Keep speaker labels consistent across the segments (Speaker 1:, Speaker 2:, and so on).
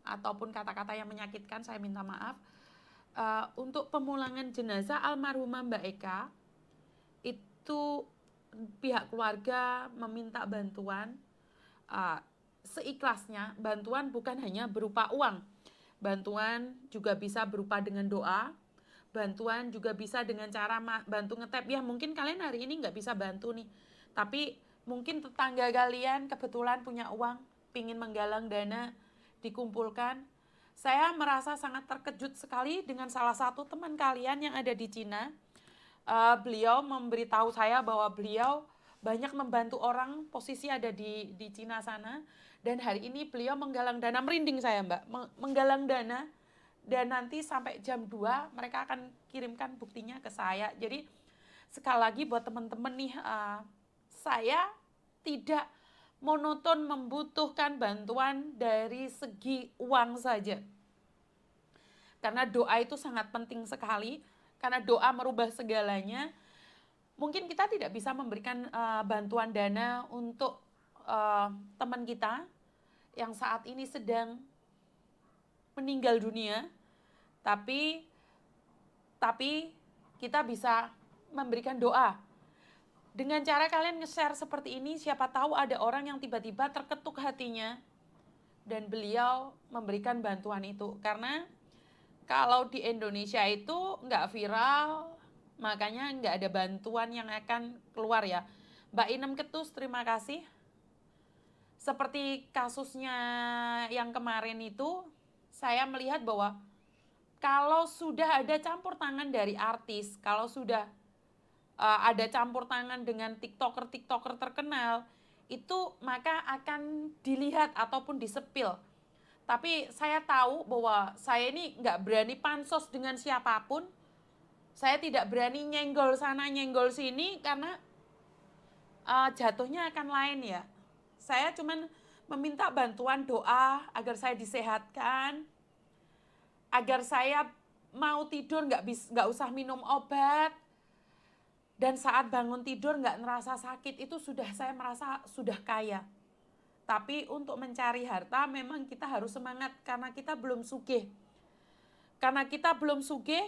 Speaker 1: ataupun kata-kata yang menyakitkan, saya minta maaf. Untuk pemulangan jenazah almarhumah Mbak Eka, itu pihak keluarga meminta bantuan seikhlasnya. Bantuan bukan hanya berupa uang, bantuan juga bisa berupa dengan doa, bantuan juga bisa dengan cara bantu ngetep. Ya mungkin kalian hari ini nggak bisa bantu nih, tapi mungkin tetangga kalian kebetulan punya uang, pingin menggalang dana, dikumpulkan. Saya merasa sangat terkejut sekali dengan salah satu teman kalian yang ada di Cina. Beliau memberitahu saya bahwa beliau banyak membantu orang, posisi ada di Cina sana, dan hari ini beliau menggalang dana. Merinding saya Mbak, menggalang dana, dan nanti sampai jam 2 mereka akan kirimkan buktinya ke saya. Jadi sekali lagi buat teman-teman nih, saya tidak monoton membutuhkan bantuan dari segi uang saja. Karena doa itu sangat penting sekali, karena doa merubah segalanya. Mungkin kita tidak bisa memberikan bantuan dana untuk teman kita yang saat ini sedang meninggal dunia, tapi kita bisa memberikan doa. Dengan cara kalian nge-share seperti ini, siapa tahu ada orang yang tiba-tiba terketuk hatinya dan beliau memberikan bantuan itu. Karena kalau di Indonesia itu nggak viral, makanya nggak ada bantuan yang akan keluar ya. Mbak Inem Ketus, terima kasih. Seperti kasusnya yang kemarin itu, saya melihat bahwa kalau sudah ada campur tangan dari artis, kalau sudah ada campur tangan dengan tiktoker terkenal, itu maka akan dilihat ataupun disepil. Tapi saya tahu bahwa saya ini nggak berani pansos dengan siapapun. Saya tidak berani nyenggol sana nyenggol sini karena jatuhnya akan lain ya. Saya cuman meminta bantuan doa agar saya disehatkan, agar saya mau tidur nggak usah minum obat, dan saat bangun tidur nggak ngerasa sakit, itu sudah saya merasa sudah kaya. Tapi untuk mencari harta memang kita harus semangat karena kita belum sugih. Karena kita belum sugih,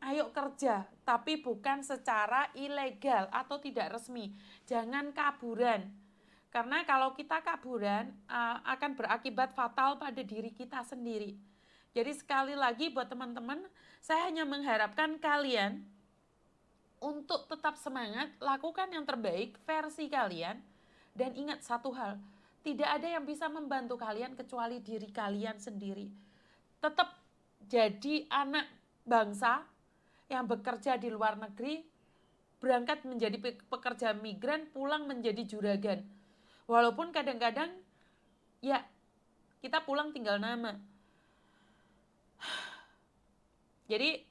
Speaker 1: ayo kerja, tapi bukan secara ilegal atau tidak resmi. Jangan kaburan. Karena kalau kita kaburan akan berakibat fatal pada diri kita sendiri. Jadi sekali lagi buat teman-teman, saya hanya mengharapkan kalian untuk tetap semangat, lakukan yang terbaik versi kalian, dan ingat satu hal, tidak ada yang bisa membantu kalian kecuali diri kalian sendiri. Tetap jadi anak bangsa yang bekerja di luar negeri, berangkat menjadi pekerja migran, pulang menjadi juragan. Walaupun kadang-kadang ya kita pulang tinggal nama. Jadi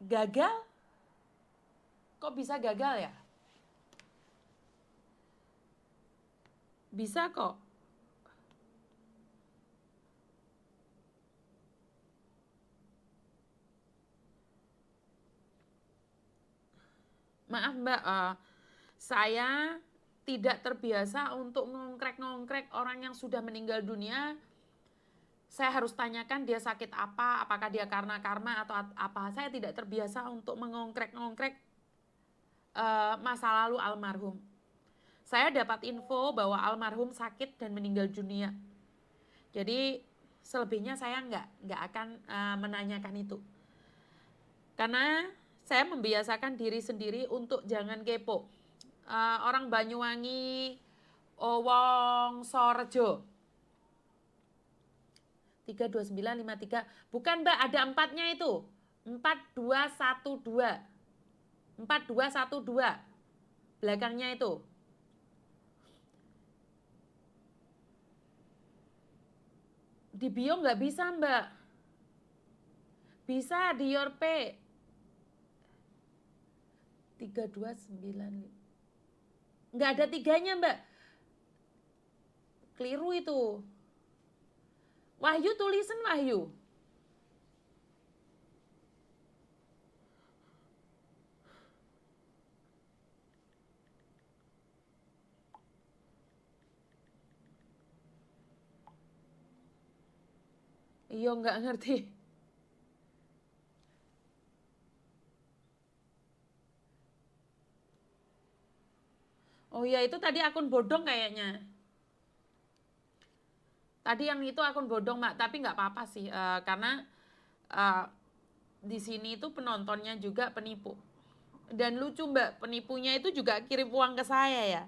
Speaker 1: gagal, kok bisa gagal ya? Bisa kok. Maaf Mbak, saya tidak terbiasa untuk ngongkrek-ngongkrek orang yang sudah meninggal dunia. Saya harus tanyakan dia sakit apa, apakah dia karena karma atau apa. Saya tidak terbiasa untuk mengongkrek-ngongkrek masa lalu almarhum. Saya dapat info bahwa almarhum sakit dan meninggal dunia. Jadi selebihnya saya nggak akan menanyakan itu. Karena saya membiasakan diri sendiri untuk jangan kepo. Orang Banyuwangi, Wong Sorjo, 32953. Bukan Mbak, ada empatnya itu. 4212. 4212. Belakangnya itu. Di bio nggak bisa Mbak. Bisa di your pay. 329. Nggak ada tiganya Mbak. Keliru itu. Wahyu tulisan Wahyu. Iya nggak ngerti. Oh iya itu tadi akun bodong kayaknya. Tadi yang itu akun bodong Mak, tapi nggak apa-apa sih, karena uh, di sini itu penontonnya juga penipu. Dan lucu Mbak, penipunya itu juga kirim uang ke saya ya.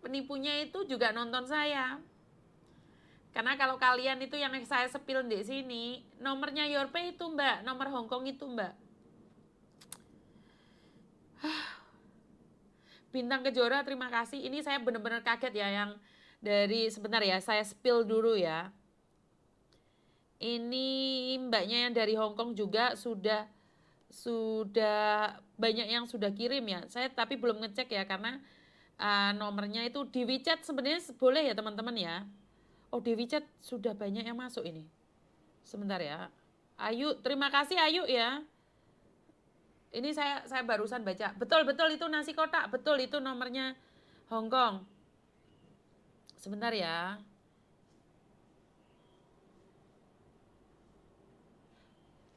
Speaker 1: Penipunya itu juga nonton saya. Karena kalau kalian itu yang saya sepil di sini, nomornya Yorpay itu Mbak, nomor Hongkong itu Mbak. Bintang Kejora terima kasih. Ini saya benar-benar kaget ya yang dari sebentar ya, saya spill dulu ya. Ini mbaknya yang dari Hongkong juga sudah banyak yang sudah kirim ya. Saya tapi belum ngecek ya karena nomornya itu di WeChat sebenarnya boleh ya teman-teman ya. Oh di WeChat sudah banyak yang masuk ini. Sebentar ya. Ayu, terima kasih Ayu ya. Ini saya barusan baca. Betul itu nasi kotak. Betul itu nomornya Hongkong. Sebentar ya.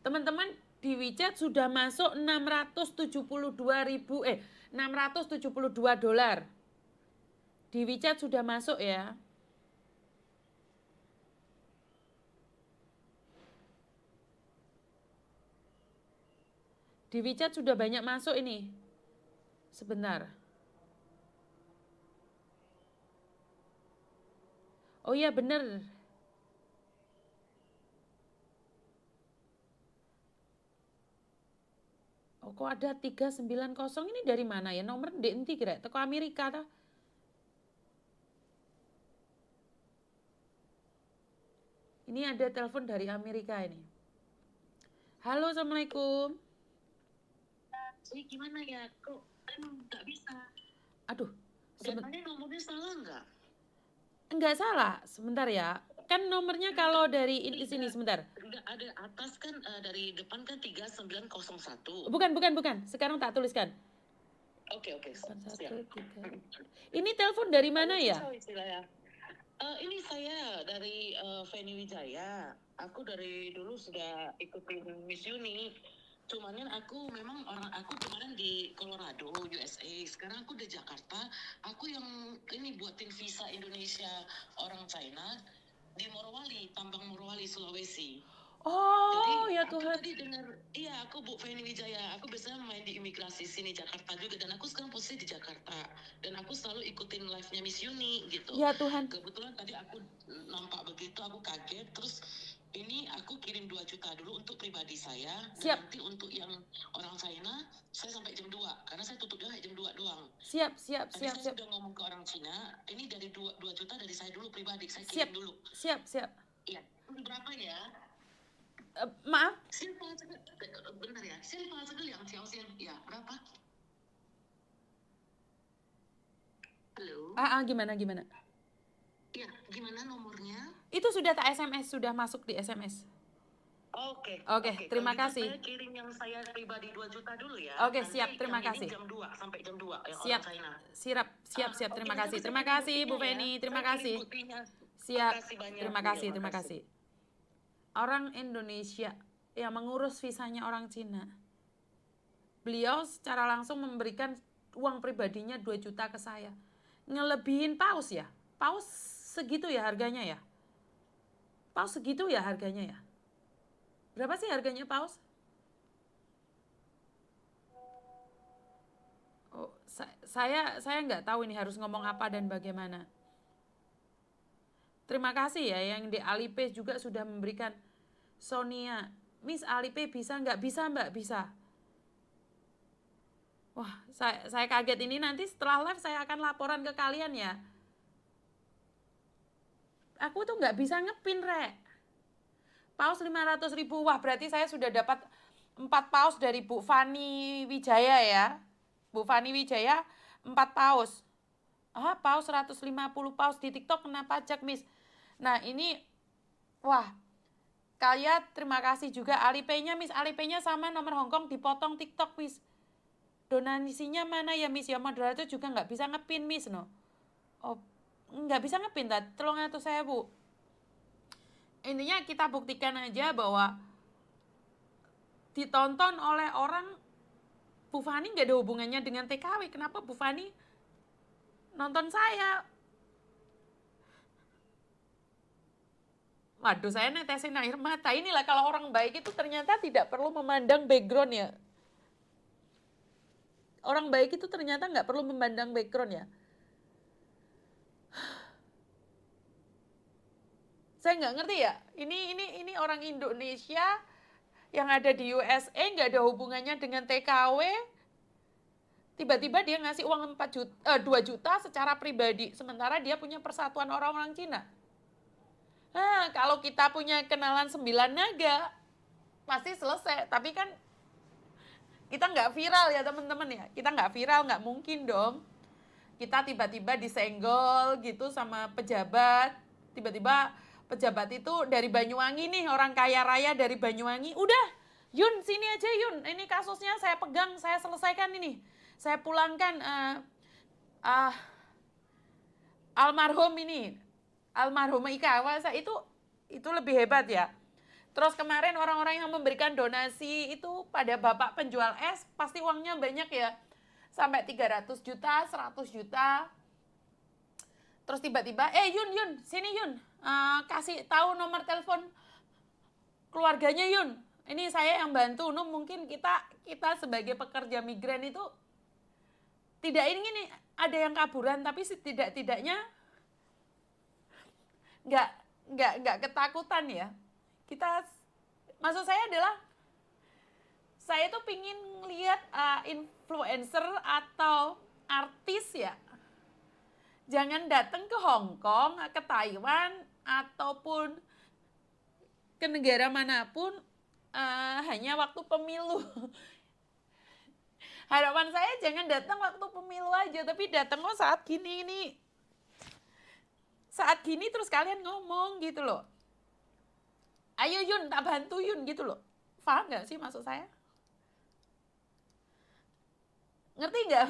Speaker 1: Teman-teman di WeChat sudah masuk 672 dolar. Di WeChat sudah masuk ya. Di WeChat sudah banyak masuk ini. Sebentar. Oh iya bener. Oh kok ada 390 ini dari mana ya? Nomor DNT kira teko Amerika ta? Ini ada telepon dari Amerika ini. Halo, Assalamualaikum.
Speaker 2: Gimana ya? Kok nggak bisa?
Speaker 1: Aduh,
Speaker 2: Datanya nomornya salah nggak?
Speaker 1: enggak salah. Sebentar ya. Kan nomornya kalau dari ini sini sebentar.
Speaker 2: Nggak ada atas kan dari depan kan 3901.
Speaker 1: Bukan. Sekarang tak tuliskan.
Speaker 2: Oke.
Speaker 1: 1, 3. Ini telepon dari mana ya?
Speaker 2: Ini saya dari Feni Wijaya. Aku dari dulu sudah ikutin Miss Uni. Cuman aku kemarin di Colorado, USA. Sekarang aku di Jakarta. Aku yang ini buatin visa Indonesia orang China di Morowali, Tambang Morowali, Sulawesi.
Speaker 1: Oh,
Speaker 2: Jadi
Speaker 1: ya
Speaker 2: aku
Speaker 1: Tuhan.
Speaker 2: tadi dengar, iya aku Bu Feni Wijaya. Aku biasanya main di imigrasi sini Jakarta juga dan aku sekarang posisi di Jakarta dan aku selalu ikutin live-nya Miss Uni gitu.
Speaker 1: Ya Tuhan.
Speaker 2: Kebetulan tadi aku nampak begitu, aku kaget. Terus ini aku kirim 2 juta dulu untuk pribadi saya.
Speaker 1: Siap.
Speaker 2: Dan nanti untuk yang orang China, saya sampai jam 2. Karena saya tutupnya jam 2 doang.
Speaker 1: Siap.
Speaker 2: Tadi saya sudah ngomong ke orang Cina, ini dari 2 juta dari saya dulu pribadi, saya kirim dulu.
Speaker 1: Siap.
Speaker 2: Iya, berapa ya?
Speaker 1: Maaf.
Speaker 2: Bentar ya, ya, berapa? Halo?
Speaker 1: Gimana?
Speaker 2: Iya, gimana nomornya?
Speaker 1: Itu sudah tak SMS, sudah masuk di SMS.
Speaker 2: Oke,
Speaker 1: terima kasih.
Speaker 2: Saya kirim yang saya pribadi 2 juta dulu ya.
Speaker 1: Oke, siap, terima kasih.
Speaker 2: Jam 2 sampai jam 2 yang
Speaker 1: siap.
Speaker 2: orang China.
Speaker 1: Siap, terima kasih. Terima kasih Bu Feni, terima kasih. Siap. Terima kasih. Orang Indonesia yang mengurus visanya orang Cina. Beliau secara langsung memberikan uang pribadinya 2 juta ke saya. Ngelebihin paus ya? Paus segitu ya harganya ya? Paus segitu ya harganya ya? Berapa sih harganya paus? Oh, saya nggak tahu ini harus ngomong apa dan bagaimana. Terima kasih ya yang di Alipay juga sudah memberikan. Sonia, Miss Alipay bisa nggak? Bisa Mbak, bisa. Wah, saya kaget ini nanti setelah live saya akan laporan ke kalian ya. Aku tuh nggak bisa ngepin, Rek. Paus 500.000, wah berarti saya sudah dapat 4 paus dari Bu Fani Wijaya ya. Bu Fani Wijaya 4 paus. Paus 150 paus di TikTok kena pajak, Miss. Nah ini, wah, kalian terima kasih juga Alipay-nya, Miss. Alipay-nya sama nomor Hongkong dipotong TikTok, Miss. Donasinya mana ya, Miss? Ya moderator juga nggak bisa ngepin, Miss, no. Oh, nggak bisa ngepin ta 300.000. Intinya kita buktikan aja bahwa ditonton oleh orang. Bu Fani nggak ada hubungannya dengan TKW. Kenapa Bu Fani nonton saya? Waduh, saya netesin air mata. Inilah kalau orang baik itu ternyata tidak perlu memandang background ya. Orang baik itu ternyata nggak perlu memandang background ya. Saya nggak ngerti ya. Ini orang Indonesia yang ada di USA nggak ada hubungannya dengan TKW. Tiba-tiba dia ngasih uang 2 juta secara pribadi. Sementara dia punya persatuan orang-orang Cina. Nah, kalau kita punya kenalan 9 naga, pasti selesai. Tapi kan kita nggak viral ya teman-teman ya. Kita nggak viral, nggak mungkin dong. Kita tiba-tiba disenggol gitu sama pejabat. Tiba-tiba pejabat itu dari Banyuwangi nih, orang kaya raya dari Banyuwangi. Udah, Yun sini aja Yun. Ini kasusnya saya pegang, saya selesaikan ini. Saya pulangkan almarhum ini. Almarhum Ika Wasa itu lebih hebat ya. Terus kemarin orang-orang yang memberikan donasi itu pada bapak penjual es pasti uangnya banyak ya. Sampai 300 juta, 100 juta. Terus tiba-tiba, Yun, sini Yun. Kasih tahu nomor telepon keluarganya Yun. Ini saya yang bantu. Mungkin kita sebagai pekerja migran itu tidak ingin ada yang kaburan, tapi tidak-tidaknya nggak ketakutan ya. Maksud saya adalah saya tuh pingin lihat influencer atau artis ya, jangan datang ke Hong Kong, ke Taiwan ataupun ke negara manapun hanya waktu pemilu. Harapan saya jangan datang waktu pemilu aja, tapi datang saat gini ini. Saat gini terus kalian ngomong gitu loh. Ayo Yun, tak bantu Yun gitu loh. Paham gak sih maksud saya? Ngerti gak?